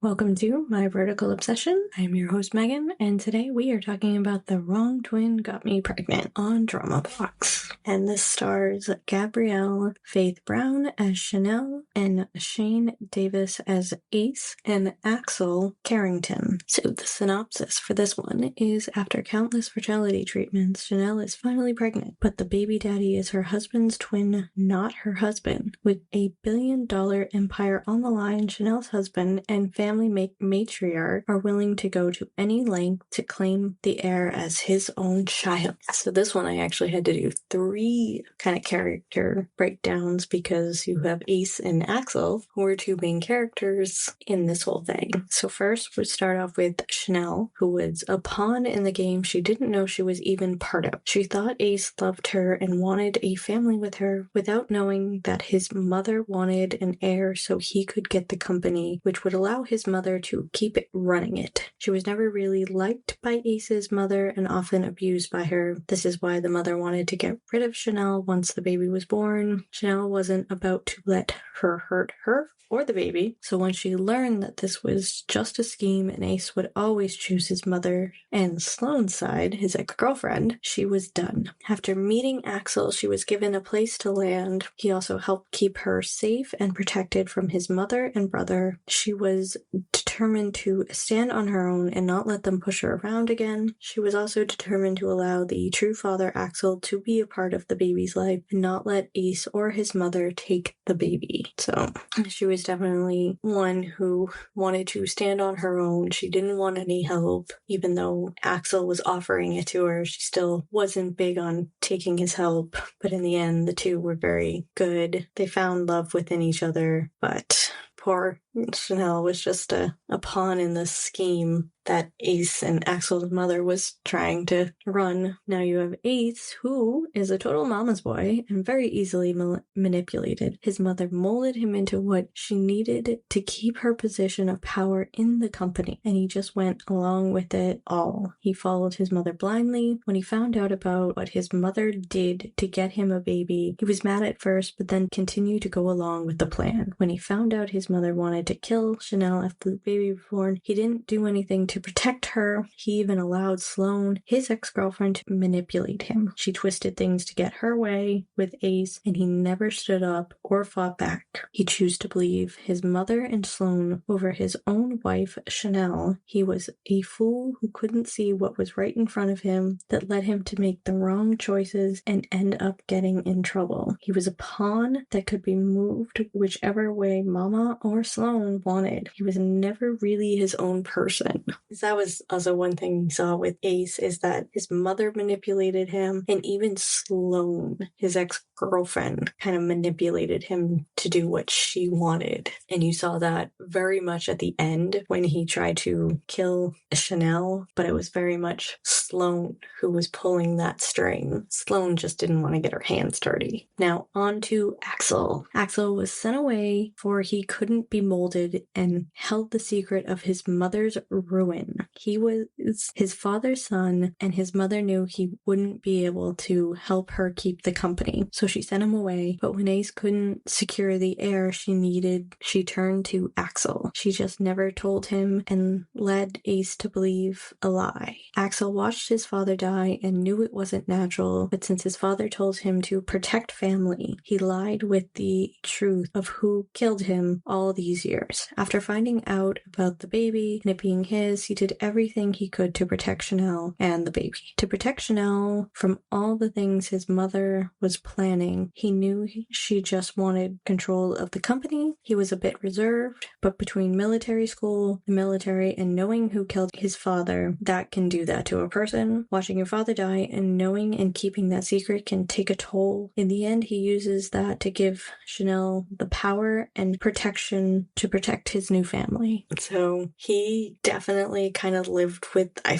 Welcome to My Vertical Obsession. I am your host, Meghan, and today we are talking about The Wrong Twin Got Me Pregnant on DramaBox. And this stars Gabrielle Faith Brown as Chanel and Shayne Davis as Ace and Axel Carrington. So the synopsis for this one is, after countless fertility treatments, Chanel is finally pregnant, but the baby daddy is her husband's twin, not her husband. With a billion-dollar empire on the line, Chanel's husband and family matriarch are willing to go to any length to claim the heir as his own child. So this one I actually had to do 3 kind of character breakdowns because you have Ace and Axel, who are 2 main characters in this whole thing. So first we start off with Chanel, who was a pawn in the game she didn't know she was even part of. She thought Ace loved her and wanted a family with her without knowing that his mother wanted an heir so he could get the company, which would allow his mother to keep running it. She was never really liked by Ace's mother and often abused by her. This is why the mother wanted to get rid of Chanel once the baby was born. Chanel wasn't about to let her hurt her or the baby, so when she learned that this was just a scheme and Ace would always choose his mother and Sloane's side, his ex-girlfriend, she was done. After meeting Axel, she was given a place to land. He also helped keep her safe and protected from his mother and brother. She was determined to stand on her own and not let them push her around again. She was also determined to allow the true father, Axel, to be a part of the baby's life and not let Ace or his mother take the baby. So she was definitely one who wanted to stand on her own. She didn't want any help. Even though Axel was offering it to her, she still wasn't big on taking his help. But in the end, the 2 were very good. They found love within each other, but poor Chanel was just a pawn in this scheme that Ace and Axel's mother was trying to run. Now you have Ace, who is a total mama's boy and very easily manipulated. His mother molded him into what she needed to keep her position of power in the company, and he just went along with it all. He followed his mother blindly. When he found out about what his mother did to get him a baby, he was mad at first, but then continued to go along with the plan. When he found out his mother wanted to kill Chanel after the baby was born, he didn't do anything to protect her. He even allowed Sloane, his ex-girlfriend, to manipulate him. She twisted things to get her way with Ace, and he never stood up or fought back. He chose to believe his mother and Sloane over his own wife, Chanel. He was a fool who couldn't see what was right in front of him that led him to make the wrong choices and end up getting in trouble. He was a pawn that could be moved whichever way Mama or Sloane wanted. He was never really his own person. That was also one thing we saw with Ace, is that his mother manipulated him, and even Sloane, his ex-girlfriend, kind of manipulated him to do what she wanted. And you saw that very much at the end when he tried to kill Chanel, but it was very much Sloane who was pulling that string. Sloane just didn't want to get her hands dirty. Now on to Axel. Axel was sent away for he couldn't be molded and held the secret of his mother's ruin. He was his father's son, and his mother knew he wouldn't be able to help her keep the company, so she sent him away. But when Ace couldn't secure the heir she needed, she turned to Axel. She just never told him and led Ace to believe a lie. Axel watched his father die and knew it wasn't natural, but since his father told him to protect family, he lied with the truth of who killed him all these years. After finding out about the baby and it being his, he did everything he could to protect Chanel and the baby. To protect Chanel from all the things his mother was planning, he knew she just wanted control of the company. He was a bit reserved, but between military school, the military, and knowing who killed his father, that can do that to a person. Watching your father die and knowing and keeping that secret can take a toll. In the end, he uses that to give Chanel the power and protection to protect his new family. So he definitely kind of lived with, I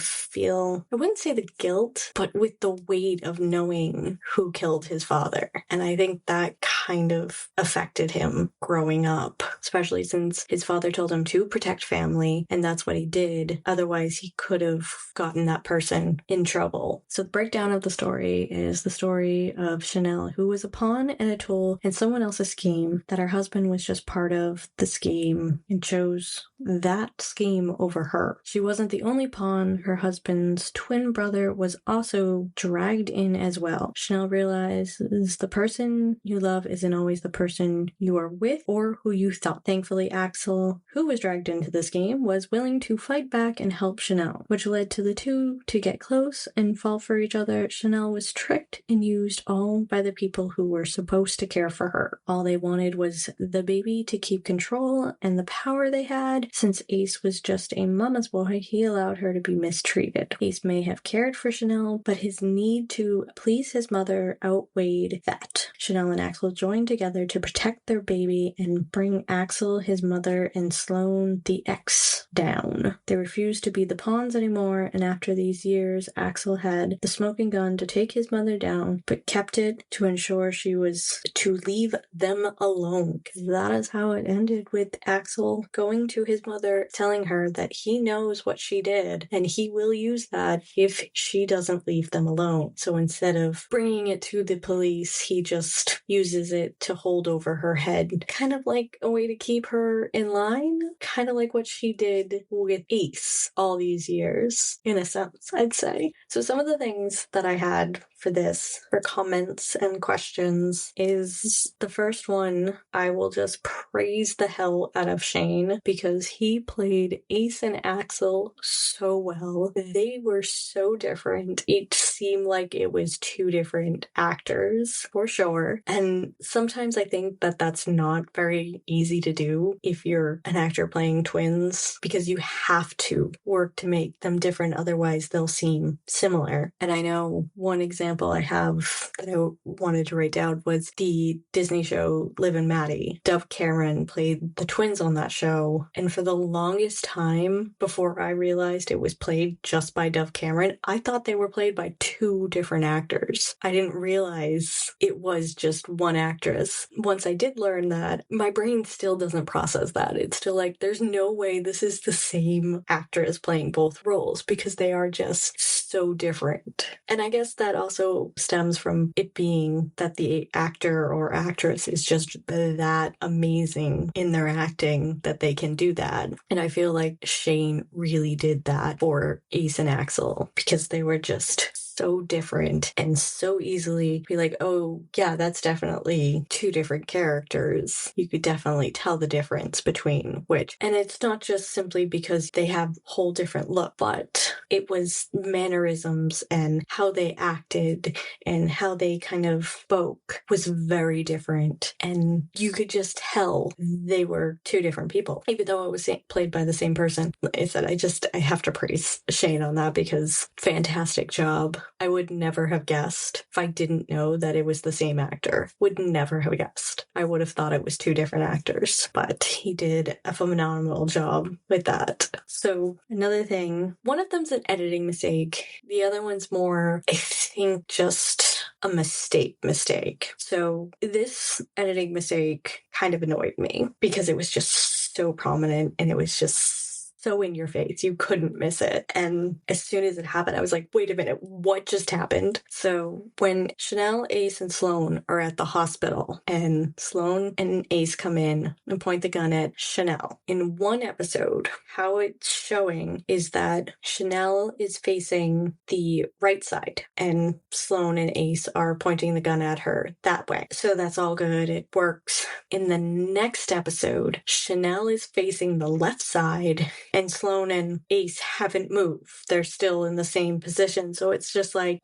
wouldn't say the guilt, but with the weight of knowing who killed his father. And I think that kind of affected him growing up, especially since his father told him to protect family, and that's what he did. Otherwise, he could have gotten that person person in trouble. So the breakdown of the story is the story of Chanel, who was a pawn and a tool in someone else's scheme, that her husband was just part of the scheme and chose that scheme over her. She wasn't the only pawn. Her husband's twin brother was also dragged in as well. Chanel realizes the person you love isn't always the person you are with or who you thought. Thankfully, Axel, who was dragged into this game, was willing to fight back and help Chanel, which led to the two to get close and fall for each other. Chanel was tricked and used all by the people who were supposed to care for her. All they wanted was the baby to keep control and the power they had. Since Ace was just a mama's boy, he allowed her to be mistreated. Ace may have cared for Chanel, but his need to please his mother outweighed that. Chanel and Axel joined together to protect their baby and bring Axel, his mother, and Sloane, the ex, down. They refused to be the pawns anymore, and after these years, Axel had the smoking gun to take his mother down, but kept it to ensure she was to leave them alone. Because that is how it ended, with Axel going to his mother, telling her that he knows what she did, and he will use that if she doesn't leave them alone. So instead of bringing it to the police, he just uses it to hold over her head, kind of like a way to keep her in line, kind of like what she did with Ace all these years, in a sense, I'd say. So some of the things that I had for this, for comments and questions, is the first one, I will just praise the hell out of Shayne, because he played Ace and Axel so well. They were so different. It seemed like it was two different actors, for sure. And sometimes I think that that's not very easy to do if you're an actor playing twins, because you have to work to make them different, otherwise they'll seem similar. And I know one example I have that I wanted to write down was the Disney show Liv and Maddie. Dove Cameron played the twins on that show, and for the longest time, before I realized it was played just by Dove Cameron, I thought they were played by two different actors. I didn't realize it was just one actress. Once I did learn that, my brain still doesn't process that. It's still like, there's no way this is the same actress playing both roles, because they are just so different. And I guess that also stems from it being that the actor or actress is just that amazing in their acting that they can do that. And I feel like Shayne really did that for Ace and Axel, because they were just so different and so easily be like, oh yeah, that's definitely two different characters. You could definitely tell the difference between which. And it's not just simply because they have whole different look, but it was mannerisms and how they acted and how they kind of spoke was very different. And you could just tell they were two different people, even though it was played by the same person. Like I said, I have to praise Shayne on that, because fantastic job. I would never have guessed if I didn't know that it was the same actor. Would never have guessed. I would have thought it was two different actors, but he did a phenomenal job with that. So another thing, one of them's an editing mistake. The other one's more, I think, just a mistake. So this editing mistake kind of annoyed me, because it was just so prominent and it was just so in your face. You couldn't miss it. And as soon as it happened, I was like, wait a minute, what just happened? So when Chanel, Ace, and Sloane are at the hospital, and Sloane and Ace come in and point the gun at Chanel, in one episode, how it's showing is that Chanel is facing the right side, and Sloane and Ace are pointing the gun at her that way. So that's all good. It works. In the next episode, Chanel is facing the left side, and Sloane and Ace haven't moved. They're still in the same position. So it's just like,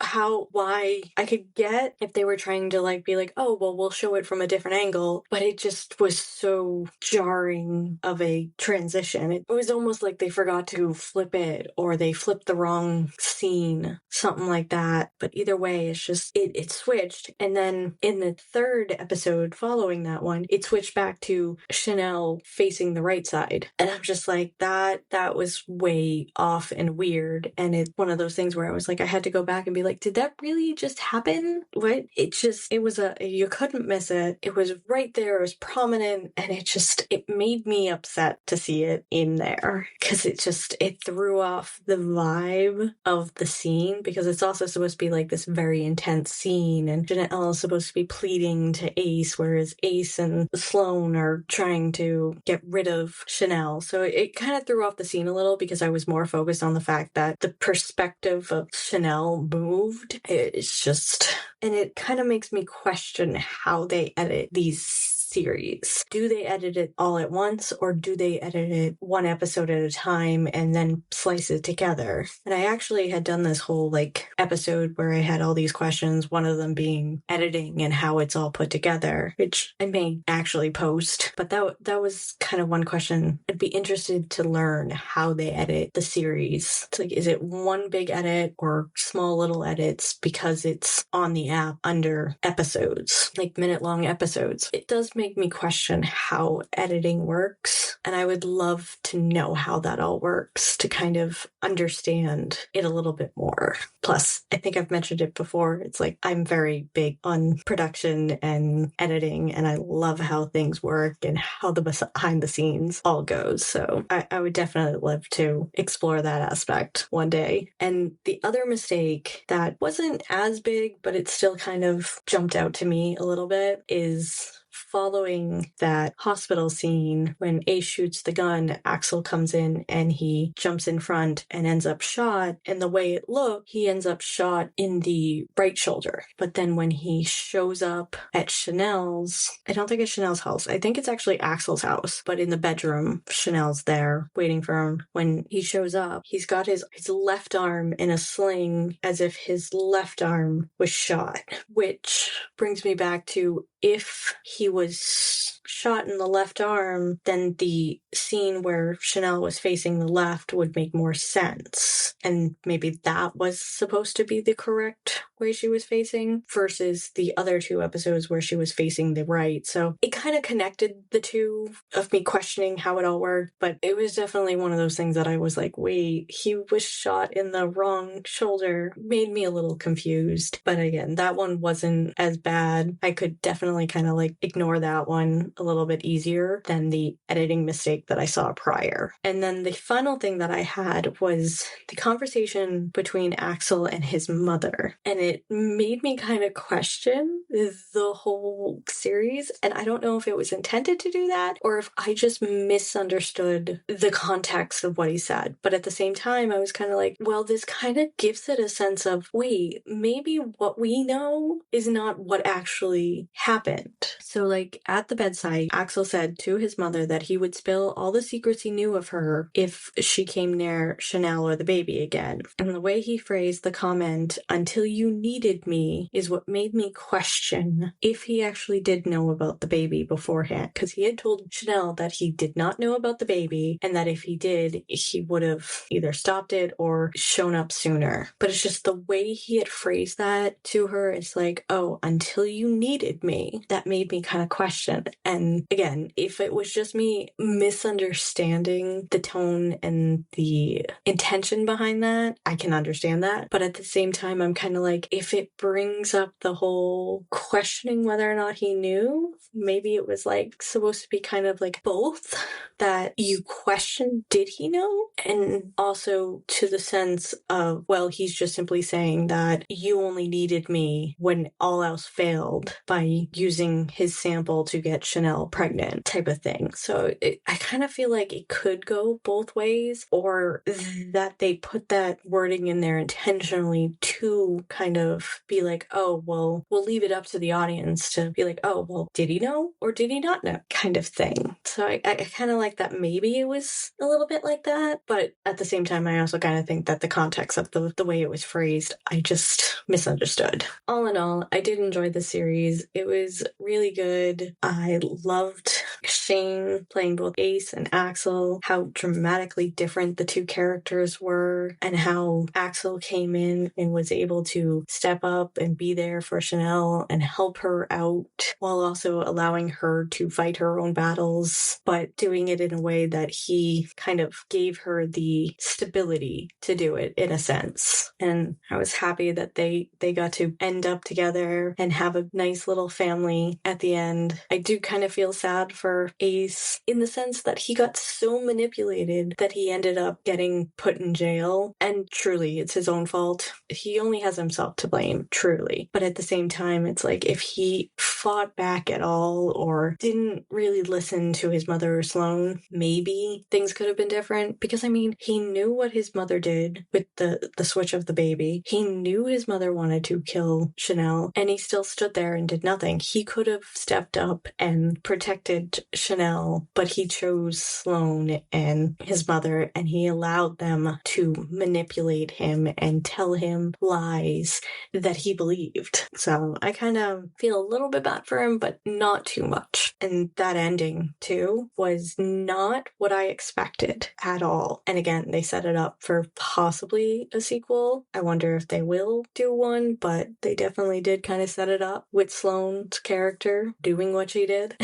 why? I could get if they were trying to like be like, oh, well, we'll show it from a different angle, but it just was so jarring of a transition. It was almost like they forgot to flip it, or they flipped the wrong scene, something like that. But either way, it's just, it switched. And then in the third episode following that one, it switched back to Chanel facing the right side. And I'm just like, that thought that was way off and weird. And it's one of those things where I was like, I had to go back and be like, did that really just happen? What? You couldn't miss it. It was right there. It was prominent. And it made me upset to see it in there because it threw off the vibe of the scene, because it's also supposed to be like this very intense scene. And Janelle is supposed to be pleading to Ace, whereas Ace and Sloane are trying to get rid of Chanel. So it kind of threw off the scene a little, because I was more focused on the fact that the perspective of Chanel moved. And it kind of makes me question how they edit these series. Do they edit it all at once, or do they edit it one episode at a time and then slice it together? And I actually had done this whole episode where I had all these questions, one of them being editing and how it's all put together, which I may actually post. But that was kind of one question. I'd be interested to learn how they edit the series. It's is it one big edit or small little edits because it's on the app under episodes, minute-long episodes? It does make me question how editing works, and I would love to know how that all works to kind of understand it a little bit more. Plus, I think I've mentioned it before, it's I'm very big on production and editing, and I love how things work and how the behind the scenes all goes. So I would definitely love to explore that aspect one day. And the other mistake that wasn't as big, but it still kind of jumped out to me a little bit, is following that hospital scene when Ace shoots the gun, Axel comes in and he jumps in front and ends up shot. And the way it looked, he ends up shot in the right shoulder. But then when he shows up at Chanel's, I don't think it's Chanel's house. I think it's actually Axel's house, but in the bedroom, Chanel's there waiting for him. When he shows up, he's got his left arm in a sling as if his left arm was shot, which brings me back to, if he was shot in the left arm, then the scene where Chanel was facing the left would make more sense. And maybe that was supposed to be the correct way she was facing, versus the other two episodes where she was facing the right. So it kind of connected the two of me questioning how it all worked, but it was definitely one of those things that I was like, wait, he was shot in the wrong shoulder. Made me a little confused. But again, that one wasn't as bad. I could definitely kind of ignore that one a little bit easier than the editing mistake that I saw prior. And then the final thing that I had was the conversation between Axel and his mother. And it made me kind of question the whole series. And I don't know if it was intended to do that or if I just misunderstood the context of what he said. But at the same time, I was kind of like, well, this kind of gives it a sense of, wait, maybe what we know is not what actually happened. So at the bedside, Axel said to his mother that he would spill all the secrets he knew of her if she came near Chanel or the baby again. And the way he phrased the comment, "until you needed me," is what made me question if he actually did know about the baby beforehand. Because he had told Chanel that he did not know about the baby, and that if he did, he would have either stopped it or shown up sooner. But it's just the way he had phrased that to her. It's oh, until you needed me. That made me kind of question. And again, if it was just me misunderstanding the tone and the intention behind that, I can understand that. But at the same time, I'm kind of if it brings up the whole questioning whether or not he knew, maybe it was supposed to be kind of both, that you question, did he know? And also to the sense of, well, he's just simply saying that you only needed me when all else failed by using his sample to get Chanel pregnant type of thing. So I kind of feel like it could go both ways, or that they put that wording in there intentionally to kind of be oh, well, we'll leave it up to the audience to be oh, well, did he know or did he not know kind of thing. So I kind of like that maybe it was a little bit like that, but at the same time, I also kind of think that the context of the way it was phrased, I just misunderstood. All in all, I did enjoy the series. It was really good. I loved Shayne playing both Ace and Axel, how dramatically different the two characters were, and how Axel came in and was able to step up and be there for Chanel and help her out while also allowing her to fight her own battles, but doing it in a way that he kind of gave her the stability to do it in a sense. And I was happy that they got to end up together and have a nice little family at the end. I do kind of feel sad for Ace in the sense that he got so manipulated that he ended up getting put in jail, and truly it's his own fault. He only has himself to blame, truly. But at the same time, it's like if he fought back at all or didn't really listen to his mother or Sloane, maybe things could have been different. Because I mean, he knew what his mother did with the switch of the baby. He knew his mother wanted to kill Chanel, and he still stood there and did nothing. He could have stepped up and protected Chanel, but he chose Sloane and his mother, and he allowed them to manipulate him and tell him lies that he believed. So I kind of feel a little bit bad for him, but not too much. And that ending, too, was not what I expected at all. And again, they set it up for possibly a sequel. I wonder if they will do one, but they definitely did kind of set it up with Sloane's character doing what she did.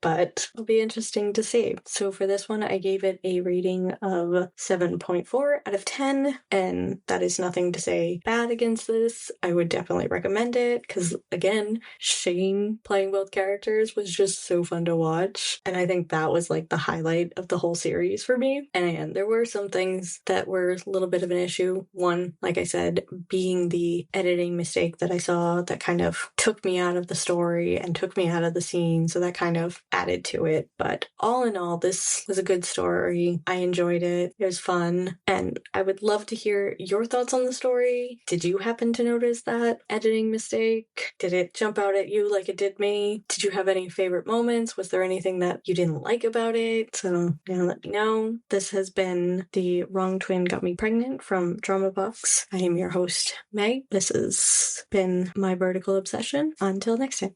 But it'll be interesting to see. So for this one, I gave it a rating of 7.4 out of 10, and that is nothing to say bad against this. I would definitely recommend it because, again, Shayne playing both characters was just so fun to watch, and I think that was like the highlight of the whole series for me. And again, there were some things that were a little bit of an issue. One, like I said, being the editing mistake that I saw that kind of took me out of the story and took me out of the scene, so that kind of added to it. But all in all, this was a good story. I enjoyed it. It was fun, and I would love to hear your thoughts on the story. Did you happen to notice that editing mistake? Did it jump out at you like it did me? Did you have any favorite moments? Was there anything that you didn't like about it? So let me know. This has been The Wrong Twin Got Me Pregnant from DramaBox. I am your host, Meg. This has been my vertical obsession. Until next time.